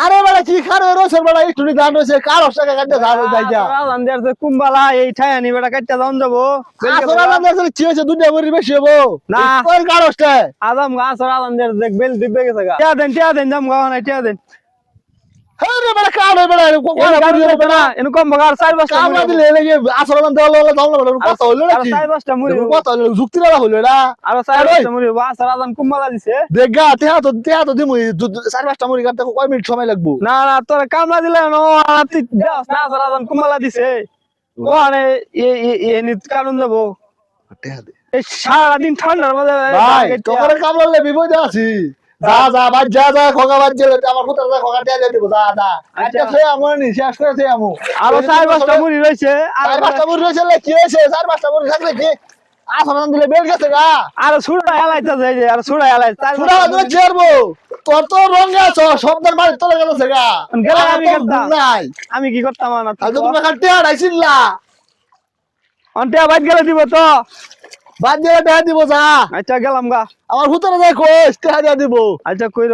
আরে বেটা কি খার রয়েছে বেটা একটু ধান রয়েছে কার টাকা কাটতে ধান যাই যা রাজান দেয়ার যে কুম্বালা এই ঠায়ানি বেটা কাটতে দাম যাবো আসলে আমাদের কি হয়েছে দুনিয়া ভরি বেশি হবো না। কোন কারসটা আদম গাছ রাজান দেয়ার দেখ বেল দিবে গেছে গা টিয়া দেন দাম গাওয়া নাই টিয়া দেন হ্যাঁ রে বেটা কার বেটা কোন ভরি হবে না এনু কম বাগার 4-5টা কামলা দিলে লেগে আসলে দাম দেওয়া দাম না কথা হইলো আর নাকি 4-5টা মুড়ি কথা হইলো যুক্তি না হইলো এটা আর 4-5টা মুড়ি বাস রাজান কুম্বালা দিছে দেখা তেহা তো দিমু 4-5টা মুড়ি কাটতে কয় মিনিট সময় লাগবো না না তোর কামলা দিলে নো তুই দাস না রাজান কুম্বালা দিছে ওখানে এ কারণ যাবো এই সারাদিন ঠান্ডার মধ্যে ভাই তোরে কামলা লে বিপদে আছি যা যা বাজ যা যা খোকা বাজ গেলে আমার কোথা যা খোকা দিয়ে দেব যা যা আচ্ছা সে আমো নি শেষ করে সে আমো আরো 4-5টা মুড়ি রয়েছে আর 4-5টা মুড়ি রয়েছে কি হয়েছে 4-5টা মুড়ি থাকলে কি আসলে দিলে বেল গেছে গা আর সুড়া এলাইতে যাই যে আর সুড়া এলাই সুড়া তো ছেড়বো তোর তো রঙে আছো শব্দের বাড়ি তোলে গেছে গা গেলে আমি করতাম নাই আমি কি করতাম না আজ তুমি কাটতে আইছিলা অন্তে বাইত গেলে দিব তো বাদ দিয়ে দেয়া দিব যা আচ্ছা গেলাম গা আমার হুতরে যাই কইস দেয়া দিব আচ্ছা কইরো